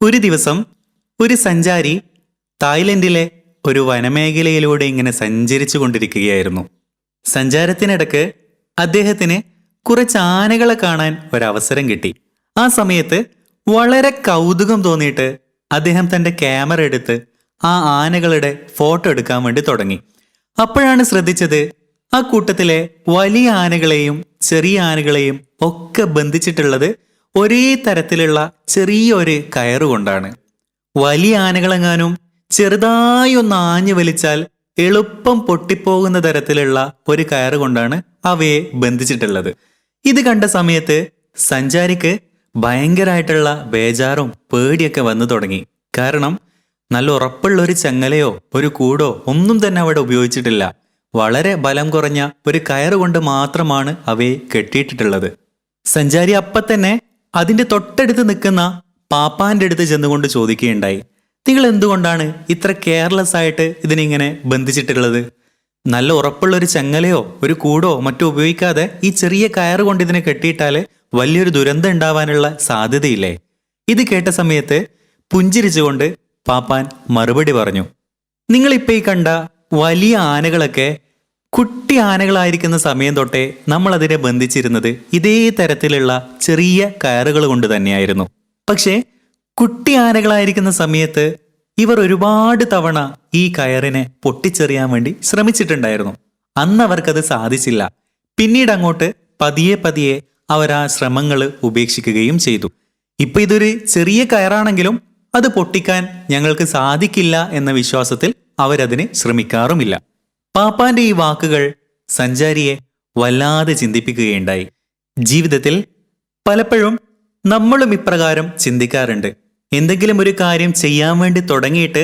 ഒരു ദിവസം ഒരു സഞ്ചാരി തായ്ലൻഡിലെ ഒരു വനമേഖലയിലൂടെ ഇങ്ങനെ സഞ്ചരിച്ചു കൊണ്ടിരിക്കുകയായിരുന്നു. സഞ്ചാരത്തിനിടക്ക് അദ്ദേഹത്തിന് കുറച്ച് ആനകളെ കാണാൻ ഒരവസരം കിട്ടി. ആ സമയത്ത് വളരെ കൗതുകം തോന്നിയിട്ട് അദ്ദേഹം തൻ്റെ ക്യാമറ എടുത്ത് ആ ആനകളുടെ ഫോട്ടോ എടുക്കാൻ വേണ്ടി തുടങ്ങി. അപ്പോഴാണ് ശ്രദ്ധിച്ചത്, ആ കൂട്ടത്തിലെ വലിയ ആനകളെയും ചെറിയ ആനകളെയും ഒക്കെ ബന്ധിച്ചിട്ടുള്ളത് ഒരേ തരത്തിലുള്ള ചെറിയൊരു കയറുകൊണ്ടാണ്. വലിയ ആനകളെങ്ങാനും ചെറുതായി ഒന്ന് ആഞ്ഞു വലിച്ചാൽ എളുപ്പം പൊട്ടിപ്പോകുന്ന തരത്തിലുള്ള ഒരു കയറുകൊണ്ടാണ് അവയെ ബന്ധിച്ചിട്ടുള്ളത്. ഇത് കണ്ട സമയത്ത് സഞ്ചാരിക്ക് ഭയങ്കരമായിട്ടുള്ള ബേജാറും പേടിയൊക്കെ വന്നു തുടങ്ങി. കാരണം നല്ല ഉറപ്പുള്ള ഒരു ചങ്ങലയോ ഒരു കൂടോ ഒന്നും തന്നെ അവിടെ ഉപയോഗിച്ചിട്ടില്ല. വളരെ ബലം കുറഞ്ഞ ഒരു കയറുകൊണ്ട് മാത്രമാണ് അവയെ കെട്ടിയിട്ടിട്ടുള്ളത്. സഞ്ചാരി അപ്പം തന്നെ അതിന്റെ തൊട്ടടുത്ത് നിൽക്കുന്ന പാപ്പാന്റെ അടുത്ത് ചെന്നുകൊണ്ട് ചോദിക്കുകയുണ്ടായി, നിങ്ങൾ എന്തുകൊണ്ടാണ് ഇത്ര കെയർലെസ് ആയിട്ട് ഇതിനിങ്ങനെ ബന്ധിച്ചിട്ടുള്ളത്? നല്ല ഉറപ്പുള്ള ഒരു ചങ്ങലയോ ഒരു കൂടോ മറ്റോ ഉപയോഗിക്കാതെ ഈ ചെറിയ കയറ് കൊണ്ട് ഇതിനെ കെട്ടിയിട്ടാല് വലിയൊരു ദുരന്തം ഉണ്ടാവാനുള്ള സാധ്യതയില്ലേ? ഇത് കേട്ട സമയത്ത് പുഞ്ചിരിച്ചുകൊണ്ട് പാപ്പാൻ മറുപടി പറഞ്ഞു, നിങ്ങളിപ്പോൾ ഈ കണ്ട വലിയ ആനകളൊക്കെ കുട്ടി ആനകളായിരിക്കുന്ന സമയം തൊട്ടേ നമ്മൾ അതിനെ ബന്ധിച്ചിരുന്നത് ഇതേ തരത്തിലുള്ള ചെറിയ കയറുകൾ കൊണ്ട് തന്നെയായിരുന്നു. പക്ഷേ കുട്ടി ആനകളായിരിക്കുന്ന സമയത്ത് ഇവർ ഒരുപാട് തവണ ഈ കയറിനെ പൊട്ടിച്ചെറിയാൻ വേണ്ടി ശ്രമിച്ചിട്ടുണ്ടായിരുന്നു. അന്ന് അവർക്കത് സാധിച്ചില്ല. പിന്നീട് അങ്ങോട്ട് പതിയെ പതിയെ അവർ ആ ശ്രമങ്ങൾ ഉപേക്ഷിക്കുകയും ചെയ്തു. ഇപ്പൊ ഇതൊരു ചെറിയ കയറാണെങ്കിലും അത് പൊട്ടിക്കാൻ ഞങ്ങൾക്ക് സാധിക്കില്ല എന്ന വിശ്വാസത്തിൽ അവരതിന് ശ്രമിക്കാറുമില്ല. പാപ്പാന്റെ ഈ വാക്കുകൾ സഞ്ചാരിയെ വല്ലാതെ ചിന്തിപ്പിക്കുകയുണ്ടായി. ജീവിതത്തിൽ പലപ്പോഴും നമ്മളും ഇപ്രകാരം ചിന്തിക്കാറുണ്ട്. എന്തെങ്കിലും ഒരു കാര്യം ചെയ്യാൻ വേണ്ടി തുടങ്ങിയിട്ട്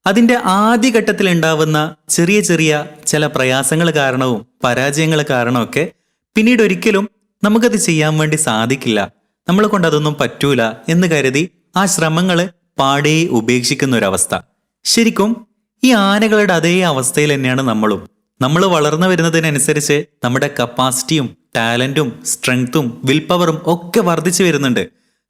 അതിൻ്റെ ആദ്യഘട്ടത്തിൽ ഉണ്ടാവുന്ന ചെറിയ ചെറിയ ചില പ്രയാസങ്ങൾ കാരണവും പരാജയങ്ങൾ കാരണമൊക്കെ പിന്നീട് ഒരിക്കലും നമുക്കത് ചെയ്യാൻ വേണ്ടി സാധിക്കില്ല, നമ്മളെ കൊണ്ട് അതൊന്നും പറ്റൂല എന്ന് കരുതി ആ ശ്രമങ്ങൾ പാടെ ഉപേക്ഷിക്കുന്ന ഒരവസ്ഥ. ശരിക്കും ഈ ആനകളുടെ അതേ അവസ്ഥയിൽ തന്നെയാണ് നമ്മളും. നമ്മൾ വളർന്നു വരുന്നതിനനുസരിച്ച് നമ്മുടെ കപ്പാസിറ്റിയും ടാലന്റും സ്ട്രെങ്ത്തും വിൽ പവറും ഒക്കെ വർദ്ധിച്ചു വരുന്നുണ്ട്.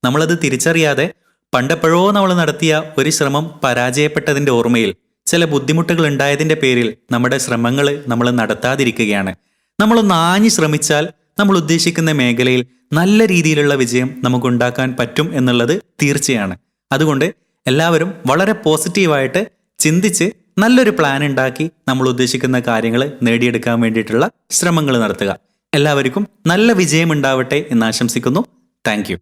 നമ്മളത് തിരിച്ചറിയാതെ പണ്ടെപ്പോഴോ നമ്മൾ നടത്തിയ ഒരു ശ്രമം പരാജയപ്പെട്ടതിൻ്റെ ഓർമ്മയിൽ ചില ബുദ്ധിമുട്ടുകൾ ഉണ്ടായതിൻ്റെ പേരിൽ നമ്മുടെ ശ്രമങ്ങൾ നമ്മൾ നടത്താതിരിക്കുകയാണ്. നമ്മളൊന്ന് ആഞ്ഞു ശ്രമിച്ചാൽ നമ്മൾ ഉദ്ദേശിക്കുന്ന മേഖലയിൽ നല്ല രീതിയിലുള്ള വിജയം നമുക്കുണ്ടാക്കാൻ പറ്റും എന്നുള്ളത് തീർച്ചയാണ്. അതുകൊണ്ട് എല്ലാവരും വളരെ പോസിറ്റീവായിട്ട് ചിന്തിച്ച് നല്ലൊരു പ്ലാൻ ഉണ്ടാക്കി നമ്മൾ ഉദ്ദേശിക്കുന്ന കാര്യങ്ങൾ നേടിയെടുക്കാൻ വേണ്ടിയിട്ടുള്ള ശ്രമങ്ങൾ നടത്തുക. എല്ലാവർക്കും നല്ല വിജയം ഉണ്ടാവട്ടെ എന്ന് ആശംസിക്കുന്നു. Thank you.